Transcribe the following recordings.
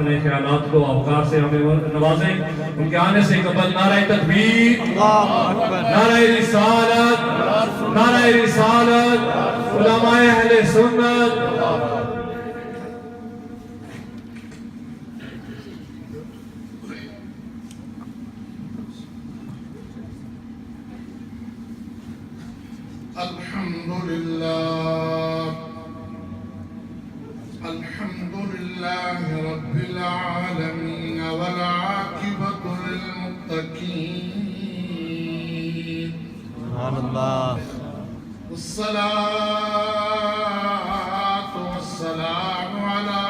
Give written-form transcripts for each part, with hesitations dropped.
اپنے خیالات کو افکار سے ہمیں نوازیں. ان کے آنے سے قبل نعرہ تکبیر، نعرہ رسالت، نعرہ رسالت، علماء اہل سنت. الحمد لله رب العالمين والعاقبة للمتقين. سبحان الله. والصلاة والسلام على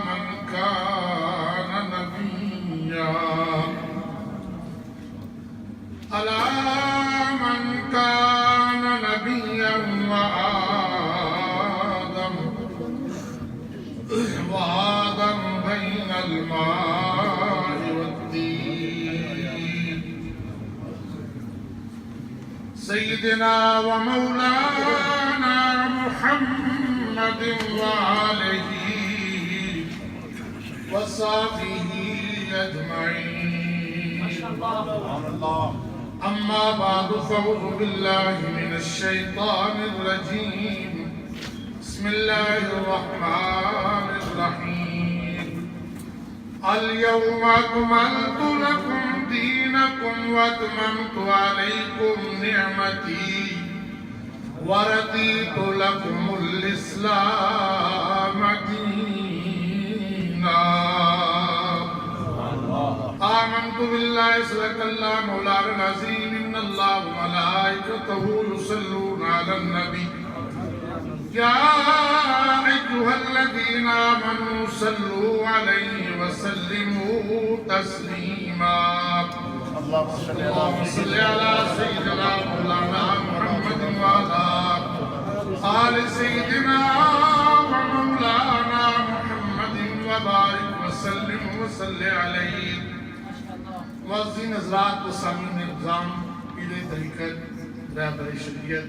من كان نبيا، على من كان نبيا وآدم بين الماء والدين. سيدنا ومولانا محمد وآله وصحبه أجمعين. أما بعد فأعوذ بالله من الشيطان الرجيم. بسم الله الرحمن الرحيم. اليوم أكملت لكم دينكم وأتممت عليكم نعمتي ورضيت لكم الإسلام دينا. آمنت بالله صدق الله مولانا العظيم. إن الله وملائكته يصلون على النبي يا أيها الذين آمنوا صلوا عليه وسلموا تسليما. اللهم صل على سيدنا مولانا محمد وعلى آل سيدنا ومولانا محمد وبارك وسلم وصل عليه. معززین حضرات و سامعین نظام، پیر طریقت، رہبر شریعت،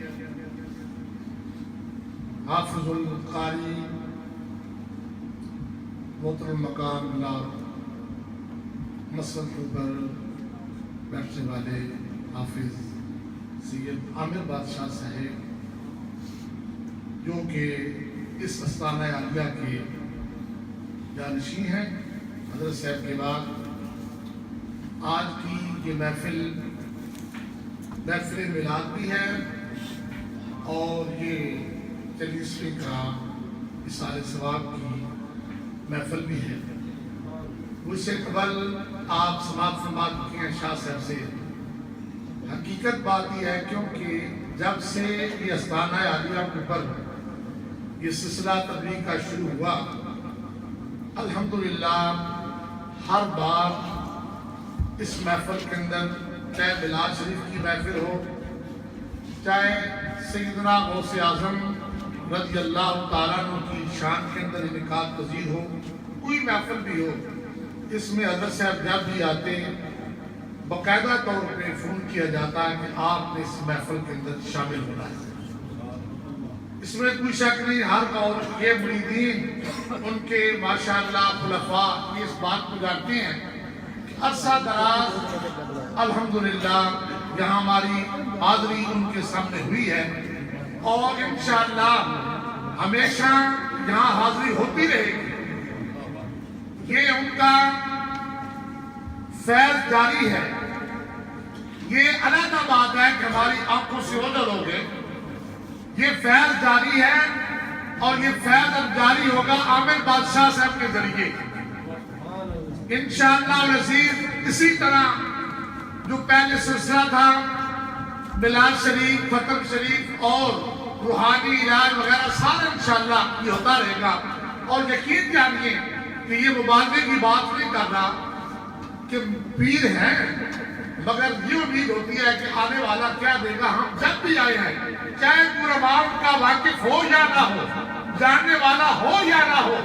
حافظ القاری، محترم مقام ملاد مسجد کے اوپر بیٹھنے والے حافظ سید عامر بادشاہ صاحب، جو کہ اس آستانہ عالیہ کے جانشین ہیں. حضرت صاحب کے بعد آج کی یہ محفل میلاد بھی ہے اور یہ 40ویں کا اِصال ثواب کی محفل بھی ہے. اس سے قبل آپ سماعت فرما چکے ہیں شاہ صاحب سے. حقیقت بات یہ ہے کیونکہ جب سے یہ آستانہ عالیہ کے اوپر یہ سلسلہ تبلیغ کا شروع ہوا، الحمدللہ ہر بار اس محفل کے اندر چاہے میلاد شریف کی محفل ہو، چاہے سیدنا غوث اعظم رضی اللہ تعالیٰ عنہ کی شان کے اندر انعقاد پذیر ہو، کوئی محفل بھی ہو، اس میں حضرت صاحب جب بھی آتے باقاعدہ طور پہ فون کیا جاتا ہے کہ آپ نے اس محفل کے اندر شامل ہونا ہے. اس میں کوئی شک نہیں. ہر قول یہ مریدین ان کے ماشاءاللہ خلفاء یہ اس بات کو جانتے ہیں کہ عرصہ دراز الحمدللہ یہاں ہماری حاضری ان کے سامنے ہوئی ہے اور انشاءاللہ ہمیشہ یہاں حاضری ہوتی رہے گی. یہ ان کا فیض جاری ہے. یہ علیحدہ بات ہے کہ ہماری آنکھوں سے اوجھل ہو گئے. یہ فیض جاری ہے اور یہ فیض اب جاری ہوگا عامر بادشاہ صاحب کے ذریعے انشاءاللہ العزیز. اسی طرح جو پہلے سلسلہ تھا میلاد شریف، ختم شریف اور روحانی علاج وغیرہ سارا انشاءاللہ یہ ہوتا رہے گا. اور یقین جانیے کہ یہ مبالغے کی بات نہیں کر رہا کہ پیر ہیں، مگر یہ امید ہوتی ہے کہ آنے والا کیا دے گا. ہم جب بھی آئے ہیں چاہے پورا ماحول کا واقف ہو یا نہ ہو، جاننے والا ہو یا نہ ہو،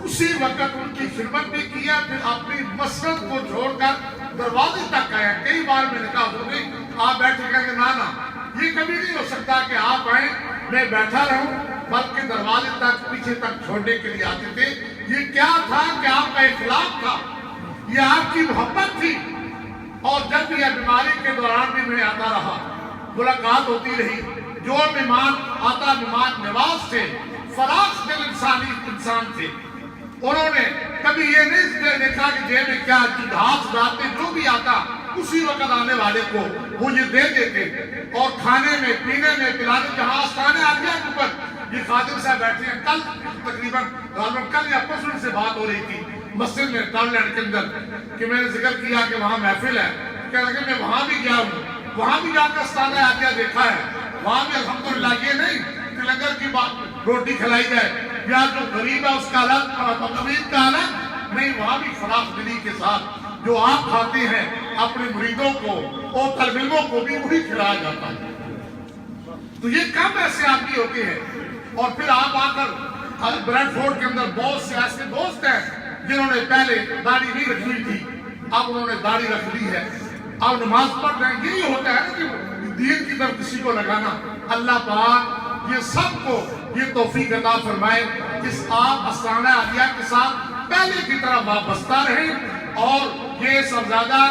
اسی وقت ان کی خدمت بھی کیا. پھر اپنی مسجد کو چھوڑ کر دروازے تک آیا. کئی بار میں نے کہا نہیں آپ بیٹھے گا کہ نہ یہ کبھی نہیں ہو سکتا کہ آپ آئیں میں بیٹھا رہوں، بلکہ دروازے تک پیچھے تک چھوڑنے کے لیے آتے تھے. یہ کیا تھا کہ آپ کا اخلاق تھا، یہ آپ کی محبت تھی. اور جب بھی یہ بیماری کے دوران بھی میں آتا رہا، ملاقات ہوتی رہی. جو مہمان آتا مہمان نواز تھے، فراخ دل انسان تھے. انہوں نے کبھی یہ نہیں دیکھا کہ جیب میں کیا گھاس ڈالتے، جو بھی آتا اسی وقت آنے والے کو وہ یہ دے دیتے. اور کھانے میں پینے میں پلانے، جہاں آستانے عالیہ کے اوپر یہ خادم صاحب بیٹھے ہیں. کل تقریباً کل یا پرسوں سے بات ہو رہی تھی مسجد میں ٹاؤنلینڈ کے اندر کہ میں نے ذکر کیا کہ وہاں محفل ہے. کہنے لگے میں وہاں بھی گیا ہوں، وہاں بھی جا کر آستانہ عالیہ دیکھا ہے. وہاں بھی الحمدللہ یہ نہیں کہ لنگر کی بات روٹی کھلائی جائے یا جو غریب ہے اس کا الگ، غریب کا الگ نہیں. وہاں بھی فراخ دلی کے ساتھ جو آپ کھاتے ہیں اپنے مریدوں کو اور طالب علموں کو بھی وہی کھلایا جاتا ہے. تو یہ کم ایسے آدمی ہوتے ہیں. اور پھر آپ آ کر بریڈ فورڈ کے اندر بہت سے ایسے دوست ہیں جنہوں نے پہلے داڑھی نہیں رکھی ہوئی تھی، اب انہوں نے داڑھی رکھ لی ہے، اب نماز پڑھ رہے ہیں. یہی ہوتا ہے کہ دین کی طرف کسی کو لگانا. اللہ پاک یہ سب کو یہ توفیق عطا فرمائے کہ آپ آستانہ عالیہ کے ساتھ پہلے کی طرح وابستہ رہیں اور یہ صاحبزادہ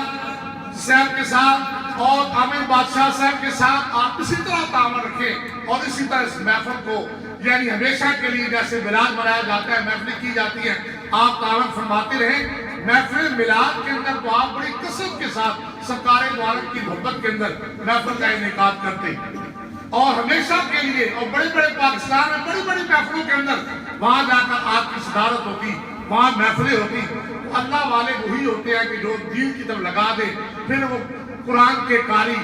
صاحب کے ساتھ اور عامر بادشاہ صاحب کے ساتھ آپ اسی طرح تعاون رکھیں اور اسی طرح اس محفل کو یعنی ہمیشہ کے لیے جیسے میلاد منایا جاتا ہے، محفلیں کی جاتی ہیں، آپ تعاون فرماتے رہیں. محفل میلاد کے اندر تو آپ بڑی کثرت کے ساتھ سرکار دو عالم کی محبت کے اندر محفل کا انعقاد کرتے اور ہمیشہ کے لیے. اور بڑے بڑے پاکستان میں بڑی بڑی محفلوں کے اندر وہاں جا کر آپ کی صدارت ہوتی، وہاں محفلیں ہوتی. اللہ والے وہی ہوتے ہیں کہ جو دین کی طرف لگا دے. پھر وہ قرآن کے قاری،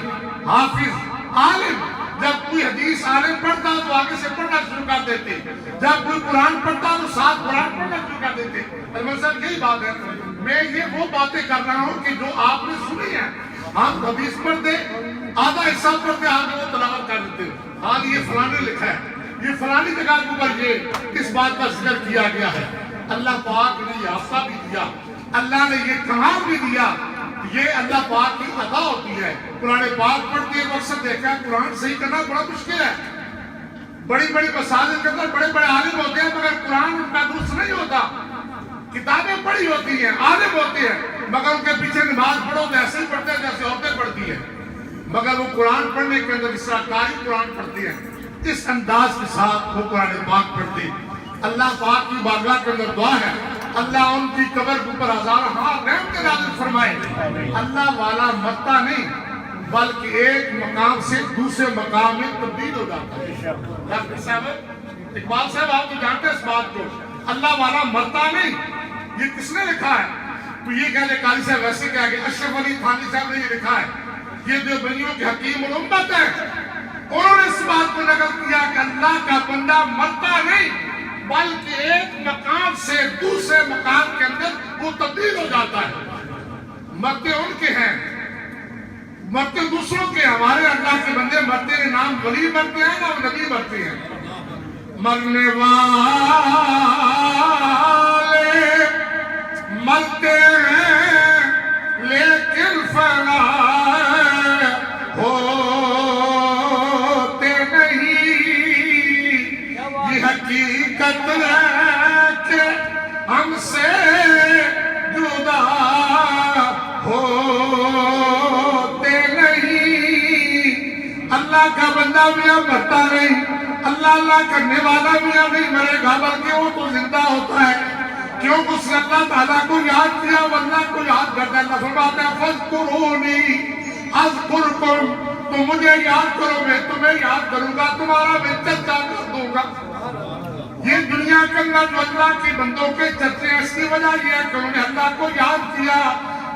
حافظ، عالم، جب کوئی حدیث عالم پڑھتا تو آگے سے پڑھنا شروع کر دیتے، جب کوئی قرآن پڑھتا تو ساتھ قرآن پڑھنا شروع کر دیتے. علماء صاحب یہی بات ہے. میں یہ وہ باتیں کر رہا ہوں کہ جو آپ نے سنی ہیں. ہم حدیث پڑھتے آدھا حصہ پڑھتے آگے وہ تلاوت کر دیتے، ہاں یہ فلاں نے لکھا ہے، یہ فلانی جگہ کے اوپر یہ اس بات کا ذکر کیا گیا ہے. اللہ پاک نے یہ حصہ بھی دیا، اللہ نے یہ کہاں بھی دیا. یہ اللہ پاک کی عطا ہوتی ہے. قرآن پاک پڑھتے ہیں اکثر دیکھا ہے قرآن صحیح کرنا بڑا مشکل ہے. بڑی بڑی مساجد کے اندر بڑے بڑے عالم ہوتے ہیں مگر قرآن ان کا درست نہیں ہوتا. کتابیں پڑھی ہوتی ہیں، عالم ہوتے ہیں مگر ان کے پیچھے نماز پڑھو تو ایسے ہی پڑھتے ہیں جیسے عورتیں پڑھتی ہیں. مگر وہ قرآن پڑھنے کے اندر اس طرح قاری قرآن پڑھتے ہیں، اس انداز کے ساتھ وہ قرآن پاک پڑھتے. اللہ پاک کی بارگاہ کے اندر دعا ہے اللہ ان کی قبر کے اوپر ہزاروں رحمت نازل فرمائے. اللہ والا مرتا نہیں بلکہ ایک مقام سے دوسرے مقام میں تبدیل ہو جاتا ہے. ڈاکٹر صاحب اقبال صاحب آپ تو جانتے ہیں اس بات کو. اللہ والا مرتا نہیں، یہ کس نے لکھا ہے؟ تو یہ کہہ لے قاری صاحب ویسے کہہ گئے اشرف علی تھانوی صاحب نے یہ لکھا ہے. یہ دیوبندیوں کے حکیم الامت ہے، انہوں نے اس بات کو نقل کیا کہ اللہ کا بندہ مرتا نہیں بلکہ ایک مقام سے دوسرے مقام کے اندر وہ تبدیل ہو جاتا ہے. مرتے ان کے ہیں، مرتے دوسروں کے. ہمارے اللہ کے بندے مرتے ہیں، نام ولی مرتے ہیں نام نبی مرتے ہیں. مرنے والے مرتے ہیں لیکن فنا ہوتے نہیں. یہ حقیقت ہے کہ ہم سے جدا ہوتے نہیں. اللہ کا بندہ میاں مرتا نہیں، اللہ کرنے والا میاں نہیں مرے گا بلکہ وہ تو زندہ ہوتا ہے. کیوں اس نے اللہ تعالیٰ کو یاد کیا ورنہ کو یاد کرتا ہے. اللہ فرماتا ہے فَاذْكُرُونِي أَذْكُرْكُمْ، تو مجھے یاد کرو میں تمہیں یاد کروں گا، تمہارا میں چرچا کر دوں گا. یہ دنیا کے اندر جو اللہ کے بندوں کے چرچے ہیں اس کی وجہ یہ ہے کہ انہوں نے اللہ کو یاد کیا.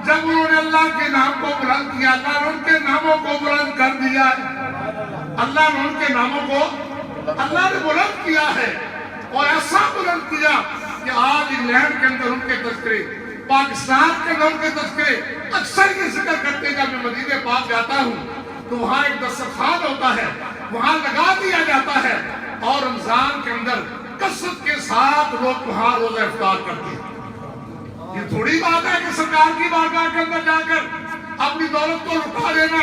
جب انہوں نے اللہ کے نام کو بلند کیا اللہ نے ان کے ناموں کو بلند کر دیا. اللہ نے ان کے ناموں کو اللہ نے بلند کیا ہے اور ایسا بلند کیا کہ آج انگلینڈ کے اندر ان کے تذکرے، پاکستان کے اندر ان کے تذکرے اکثر یہ ذکر کرتے ہیں. جب میں مدینے پاک جاتا ہوں تو وہاں ایک دسترخوان ہوتا ہے، وہاں لگا دیا جاتا ہے اور رمضان کے اندر کثرت کے ساتھ لوگ وہاں روزہ افطار کرتے ہیں. یہ تھوڑی بات ہے کہ سرکار کی بارگاہ کے اندر جا کر اپنی دولت کو لٹا دینا،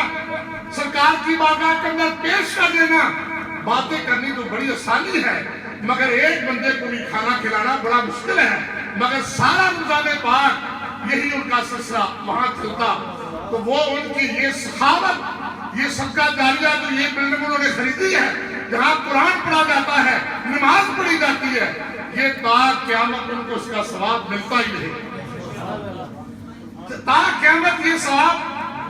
سرکار کی بارگاہ کے اندر پیش کر دینا. باتیں کرنی تو بڑی آسانی ہے مگر ایک بندے کو بھی کھانا کھلانا بڑا مشکل ہے. مگر سارا رمضان پاک یہی ان کا سلسلہ وہاں چلتا، تو وہ ان کی یہ سخاوت، یہ صدقہ جاریہ جو یہ بلڈنگ انہوں نے خریدی ہے، جہاں قرآن پڑھا جاتا ہے، نماز پڑھی جاتی ہے، یہ تا قیامت ان کو اس کا ثواب ملتا ہی نہیں، تا قیامت یہ ثواب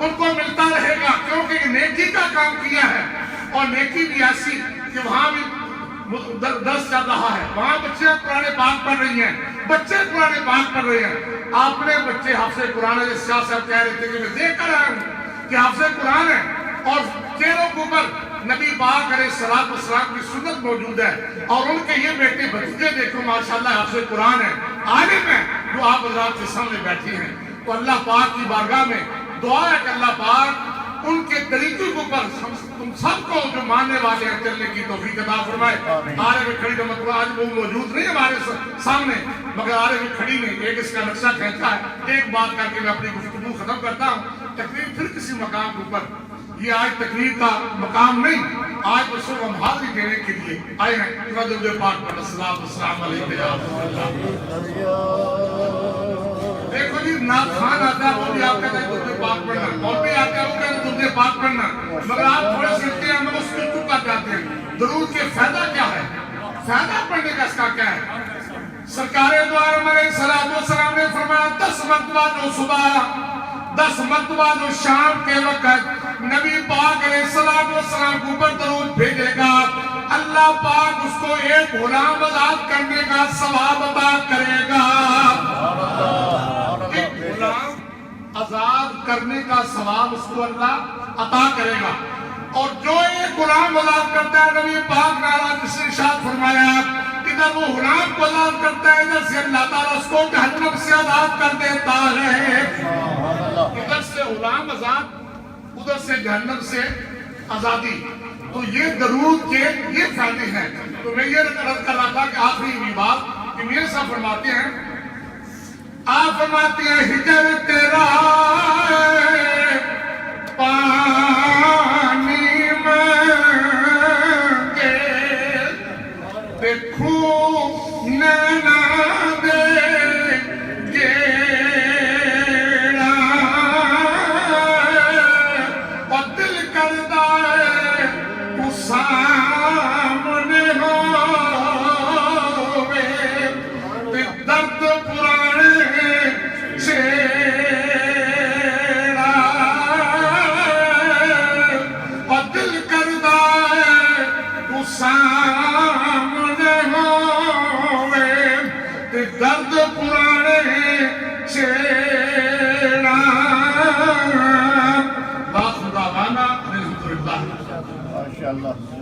ان کو ملتا رہے گا، کیونکہ یہ نیکی کا کام کیا ہے، اور نیکی بھی ایسی کہ وہاں بھی درس چل رہا ہے، وہاں بچے قرآن پاک پڑھ رہی ہیں، بچے قرآن پاک پڑھ رہے ہیں، اپنے بچے حافظ قرآن ہے، شاہ صاحب کہہ رہے تھے کہ میں دیکھ کر آیا ہوں کہ حافظ قرآن ہے، اور چہروں کے اوپر نبی پاک علیہ السلام کی سنت موجود ہے، اور ان کے یہ بیٹے بچے دیکھو ماشاءاللہ حافظ قرآن ہے، عالم ہے، جو آپ حضرات کے سامنے بیٹھی ہیں، تو اللہ پاک کی بارگاہ میں دعا ہے کہ اللہ پاک ان کے طریقے کے اوپر تم سب کو جو ماننے والے ہیں چلنے کی توفیق عطا فرمائے۔ آرے میں کھڑی رحمت اللہ آج وہ موجود نہیں ہمارے سامنے، مگر آرے میں کھڑی نے ایک اس کا نقشہ کھینچا ہے، ایک بات کر کے میں اپنی گفتگو ختم کرتا ہوں، تقریر پھر کسی مقام کے اوپر، یہ آج تقریر کا مقام نہیں، آج تو صرف ہم حاضری دینے کے لیے آئے ہیں، درود پاک پر السلام علیکم۔ دیکھو جی ناخوان آتا ہے وہ بھی آپ کہتے ہیں درود پاک پڑھنا، مولوی آتا ہے وہ کہتے ہیں درود پاک پڑھنا، مگر آپ تھوڑے سنتے ہیں ہم اس کو چپ کر جاتے ہیں۔ درود کے فائدہ کیا ہے؟ فائدہ پڑھنے کا اس کا کیا ہے؟ سرکار دو عالم علیہ السلام نے فرمایا 10 مرتبہ جو صبح، 10 مرتبہ جو شام کے وقت نبی پاک علیہ السلام کو اوپر درود بھیجے گا، اللہ پاک اس کو ایک غلام آزاد کرنے کا ثواب عطا کرے گا۔ ایک غلام آزاد کرنے کا ثواب اس کو اللہ عطا کرے گا، اور جو ایک غلام آزاد کرتا ہے نبی پاک نے جس نے ارشاد فرمایا، ادھر وہ غلام کو آزاد کرتا ہے، ادھر سے اللہ تعالیٰ اس کو جہنم سے آزاد کر دیتا ہے۔ ادھر سے غلام آزاد، ادھر سے جہنم سے آزادی، تو یہ درود کے یہ فائدے ہیں۔ تو میں یہ عرض کر رہا تھا کہ آخری بھی بات کہ میرے صاحب فرماتے ہیں، آپ فرماتے ہیں ہجر تیرا پانی مانگے دیکھو نینا دے گیڑا، اور دل کردہ ہے تو سامنے ہووے، تے درد پرانے چھیڑا، اور دل کردہ ہے تو سامنے ہووے، تے درد پرانے چھیڑا۔ باخدا وانا الحمدللہ۔